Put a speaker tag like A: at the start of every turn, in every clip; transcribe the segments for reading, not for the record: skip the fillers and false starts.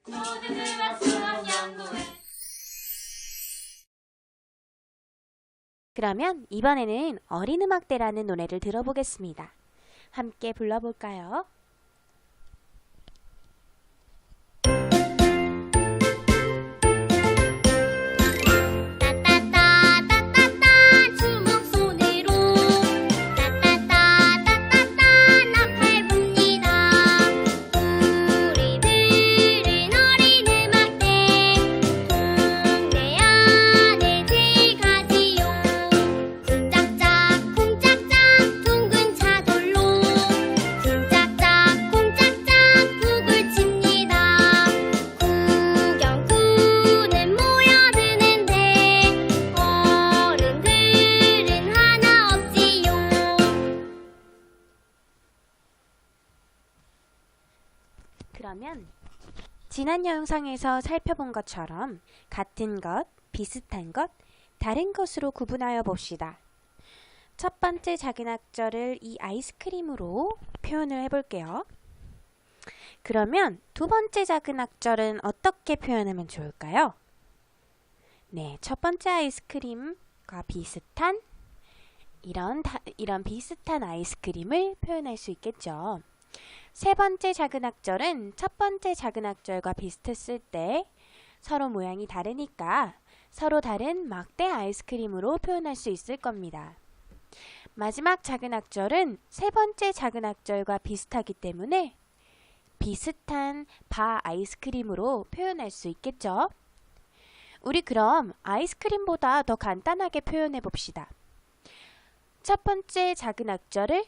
A: 모두들과 수학연구회.
B: 그러면 이번에는 어린음악대라는 노래를 들어보겠습니다. 함께 불러볼까요? 그러면 지난 영상에서 살펴본 것처럼 같은 것, 비슷한 것, 다른 것으로 구분하여 봅시다. 첫 번째 작은 악절을 이 아이스크림으로 표현을 해볼게요. 그러면 두 번째 작은 악절은 어떻게 표현하면 좋을까요? 네, 첫 번째 아이스크림과 비슷한 이런 비슷한 아이스크림을 표현할 수 있겠죠. 세 번째 작은 악절은 첫 번째 작은 악절과 비슷했을 때 서로 모양이 다르니까 서로 다른 막대 아이스크림으로 표현할 수 있을 겁니다. 마지막 작은 악절은 세 번째 작은 악절과 비슷하기 때문에 비슷한 바 아이스크림으로 표현할 수 있겠죠. 우리 그럼 아이스크림보다 더 간단하게 표현해 봅시다. 첫 번째 작은 악절을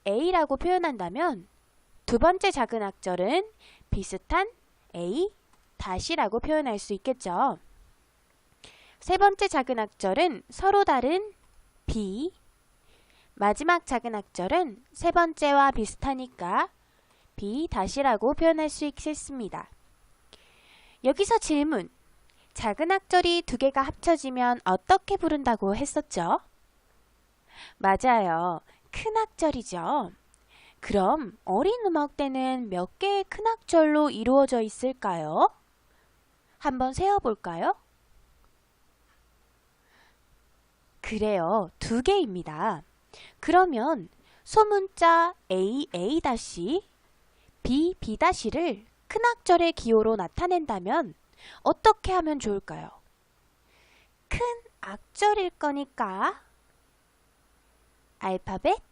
B: A라고 표현한다면 두 번째 작은 악절은 비슷한 A 다시라고 표현할 수 있겠죠. 세 번째 작은 악절은 서로 다른 B, 마지막 작은 악절은 세 번째와 비슷하니까 B 다시라고 표현할 수 있겠습니다. 여기서 질문, 작은 악절이 두 개가 합쳐지면 어떻게 부른다고 했었죠? 맞아요, 큰 악절이죠. 그럼 어린음악대는 몇 개의 큰 악절로 이루어져 있을까요? 한번 세어볼까요? 그래요, 두 개입니다. 그러면 소문자 A, A-, B, B-를 큰 악절의 기호로 나타낸다면 어떻게 하면 좋을까요? 큰 악절일 거니까 알파벳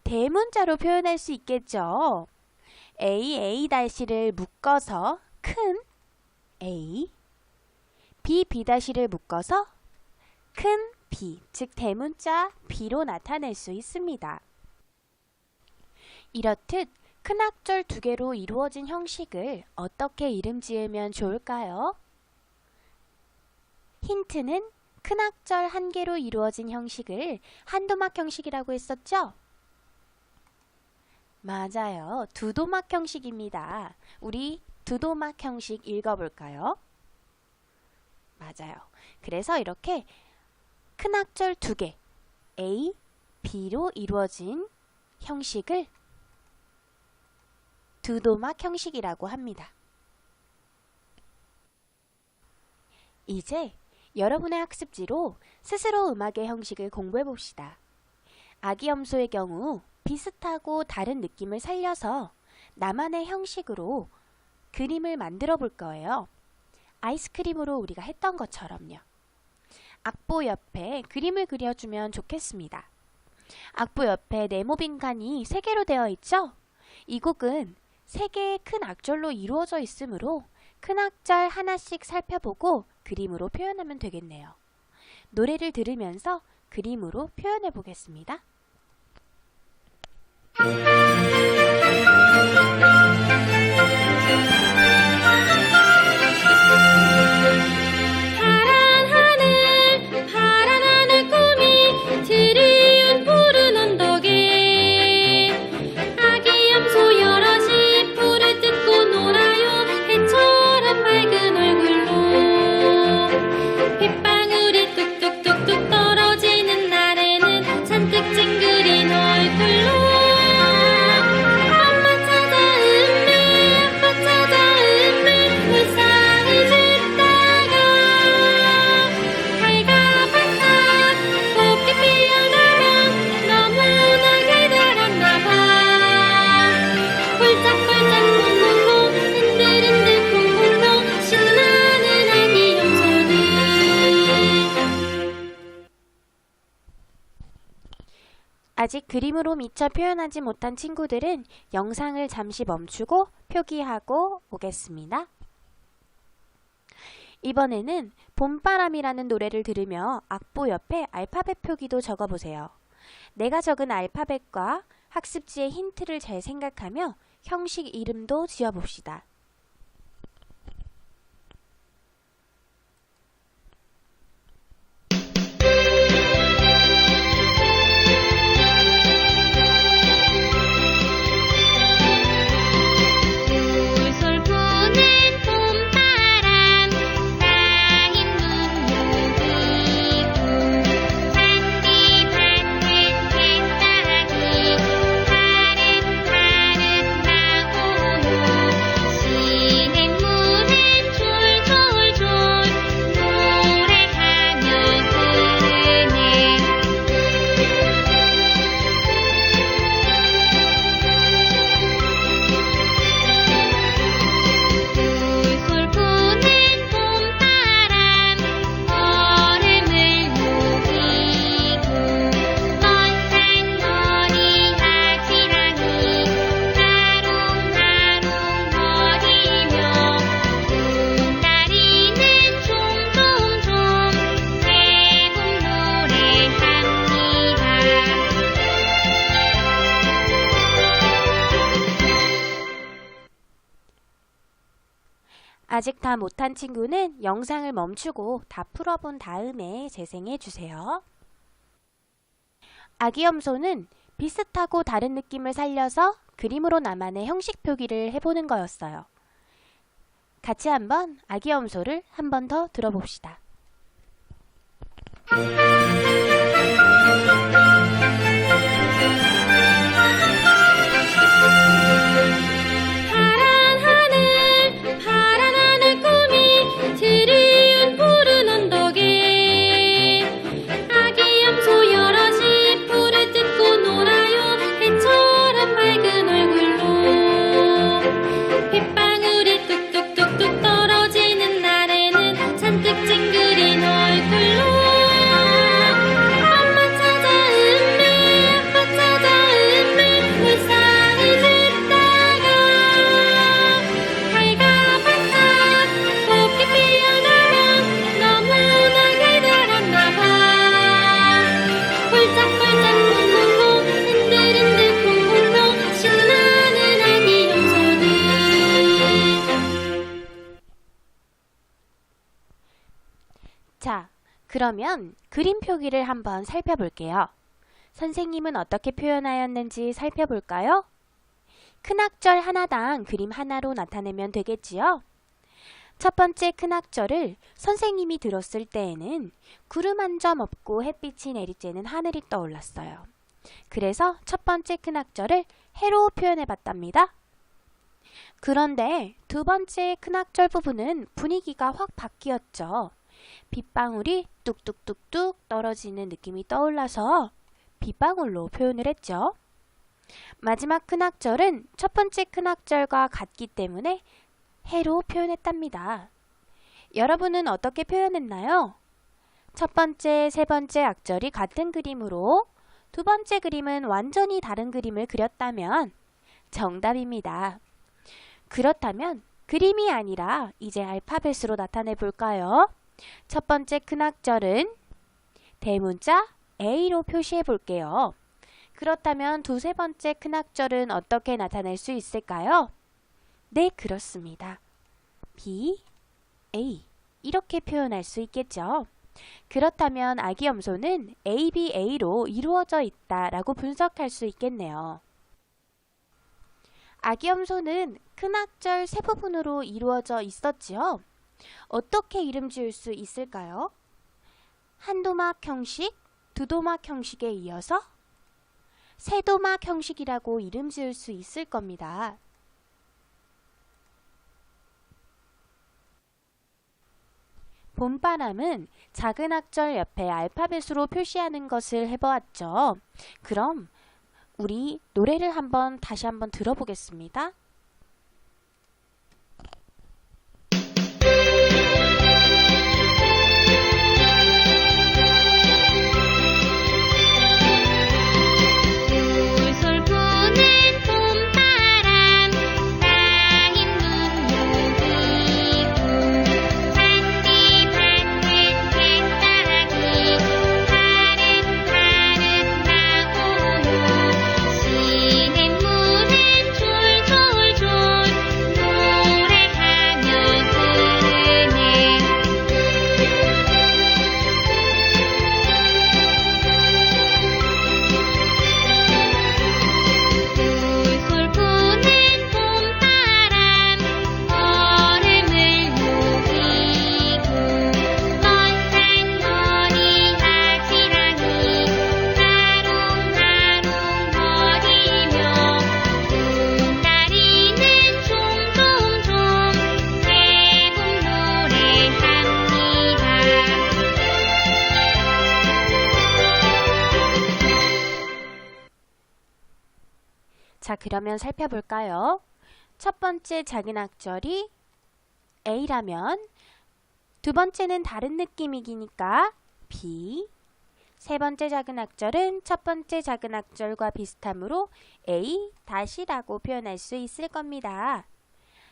B: 대문자로 표현할 수 있겠죠. A, A-를 묶어서 큰 A, B, B-를 묶어서 큰 B, 즉 대문자 B로 나타낼 수 있습니다. 이렇듯 큰 악절 두 개로 이루어진 형식을 어떻게 이름 지으면 좋을까요? 힌트는 큰 악절 한 개로 이루어진 형식을 한도막 형식이라고 했었죠? 맞아요, 두도막 형식입니다. 우리 두도막 형식 읽어볼까요? 맞아요. 그래서 이렇게 큰 악절 두 개, A, B로 이루어진 형식을 두도막 형식이라고 합니다. 이제 여러분의 학습지로 스스로 음악의 형식을 공부해 봅시다. 아기염소의 경우 비슷하고 다른 느낌을 살려서 나만의 형식으로 그림을 만들어 볼 거예요. 아이스크림으로 우리가 했던 것처럼요. 악보 옆에 그림을 그려주면 좋겠습니다. 악보 옆에 네모 빈칸이 3개로 되어 있죠? 이 곡은 3개의 큰 악절로 이루어져 있으므로 큰 악절 하나씩 살펴보고 그림으로 표현하면 되겠네요. 노래를 들으면서 그림으로 표현해 보겠습니다.
A: 파란 하늘 꿈이 드리운 푸른 언덕에 아기 염소 여럿이 풀을 뜯고 놀아요. 해처럼 맑은 얼굴로 빗방울이 뚝뚝뚝뚝 떨어지는 날에는 잔뜩 찡그린 얼굴로
B: 아직 그림으로 미처 표현하지 못한 친구들은 영상을 잠시 멈추고 표기하고 오겠습니다. 이번에는 봄바람이라는 노래를 들으며 악보 옆에 알파벳 표기도 적어보세요. 내가 적은 알파벳과 학습지의 힌트를 잘 생각하며 형식 이름도 지어봅시다.
A: 솔솔 부는 봄바람 쌓인 눈 녹이고 잔디밭은 새싹이 파릇파릇 나고요 시냇물은 졸졸졸 노래하며 흐르네 솔솔 부는 봄바람 얼음을 녹이고 먼 산거리 아지랑이 하롱하롱 거리며 봄다리는 종종종 대봄 노래합니다.
B: 아직 다 못한 친구는 영상을 멈추고 다 풀어본 다음에 재생해 주세요. 아기염소는 비슷하고 다른 느낌을 살려서 그림으로 나만의 형식 표기를 해보는 거였어요. 같이 한번 아기염소를 한 번 더 들어봅시다. 파란 하늘 꿈이 드리운 푸른 언덕에 아기 염소 여럿이 풀을 뜯고 놀아요. 해처럼 맑은 얼굴로 빗방울이 뚝뚝뚝뚝 떨어지는 날에는 잔뜩 찡그린 얼굴로 엄마 찾아 음미 아빠 찾아 음미 불쌍히 듣다가 해가 반짝 꽃게 피어나면 너무나 기다렸나봐. 폴짝폴짝 퐁퐁퐁 흔들흔들 퐁퐁퐁 신나는 아기 염소들. 자, 그러면 그림 표기를 한번 살펴볼게요. 선생님은 어떻게 표현하였는지 살펴볼까요? 큰 악절 하나당 그림 하나로 나타내면 되겠지요? 첫 번째 큰 악절을 선생님이 들었을 때에는 구름 한 점 없고 햇빛이 내리쬐는 하늘이 떠올랐어요. 그래서 첫 번째 큰 악절을 해로 표현해 봤답니다. 그런데 두 번째 큰 악절 부분은 분위기가 확 바뀌었죠. 빗방울이 뚝뚝뚝뚝 떨어지는 느낌이 떠올라서 빗방울로 표현을 했죠. 마지막 큰 악절은 첫 번째 큰 악절과 같기 때문에 해로 표현했답니다. 여러분은 어떻게 표현했나요? 첫 번째, 세 번째 악절이 같은 그림으로 두 번째 그림은 완전히 다른 그림을 그렸다면 정답입니다. 그렇다면 그림이 아니라 이제 알파벳으로 나타내 볼까요? 첫 번째 큰 악절은 대문자 A로 표시해 볼게요. 그렇다면 두세 번째 큰 악절은 어떻게 나타낼 수 있을까요? 네, 그렇습니다. B, A 이렇게 표현할 수 있겠죠. 그렇다면 아기 염소는 ABA로 이루어져 있다라고 분석할 수 있겠네요. 아기 염소는 큰 악절 세 부분으로 이루어져 있었지요. 어떻게 이름 지을 수 있을까요? 한도막 형식, 두도막 형식에 이어서 세도막 형식이라고 이름 지을 수 있을 겁니다. 봄바람은 작은 악절 옆에 알파벳으로 표시하는 것을 해보았죠. 그럼 우리 노래를 다시 한번 들어보겠습니다. 그러면 살펴볼까요? 첫 번째 작은 악절이 A라면 두 번째는 다른 느낌이니까 B. 세 번째 작은 악절은 첫 번째 작은 악절과 비슷하므로 A 다시라고 표현할 수 있을 겁니다.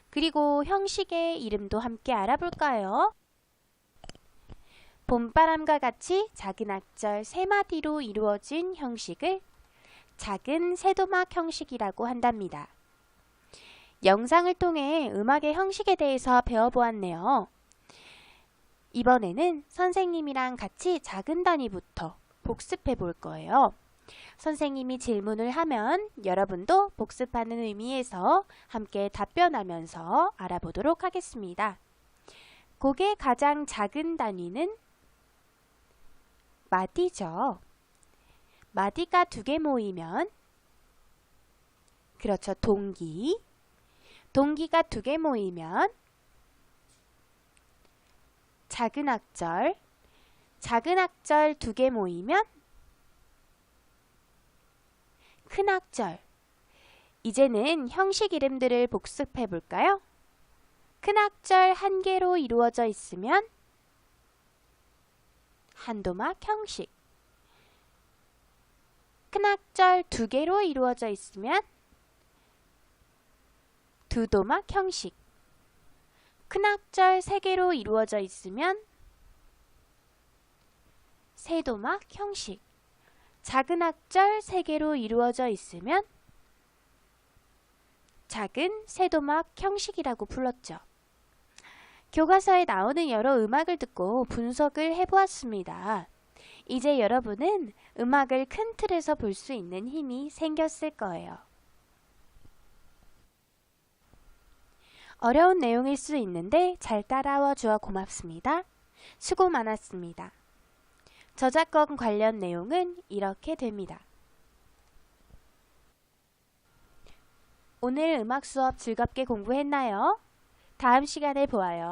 B: 그리고 형식의 이름도 함께 알아볼까요? 봄바람과 같이 작은 악절 3마디로 이루어진 형식을 작은 세도막 형식이라고 한답니다. 영상을 통해 음악의 형식에 대해서 배워보았네요. 이번에는 선생님이랑 같이 작은 단위부터 복습해 볼 거예요. 선생님이 질문을 하면 여러분도 복습하는 의미에서 함께 답변하면서 알아보도록 하겠습니다. 곡의 가장 작은 단위는 마디죠. 마디가 2개 모이면 그렇죠. 동기. 동기가 2개 모이면 작은 악절. 작은 악절 2개 모이면 큰 악절. 이제는 형식 이름들을 복습해 볼까요? 큰 악절 1개로 이루어져 있으면 한도막 형식. 큰 악절 2개로 이루어져 있으면 두도막 형식. 큰 악절 3개로 이루어져 있으면 세도막 형식. 작은 악절 3개로 이루어져 있으면 작은 세도막 형식이라고 불렀죠. 교과서에 나오는 여러 음악을 듣고 분석을 해보았습니다. 이제 여러분은 음악을 큰 틀에서 볼 수 있는 힘이 생겼을 거예요. 어려운 내용일 수 있는데 잘 따라와 주어 고맙습니다. 수고 많았습니다. 저작권 관련 내용은 이렇게 됩니다. 오늘 음악 수업 즐겁게 공부했나요? 다음 시간에 보아요.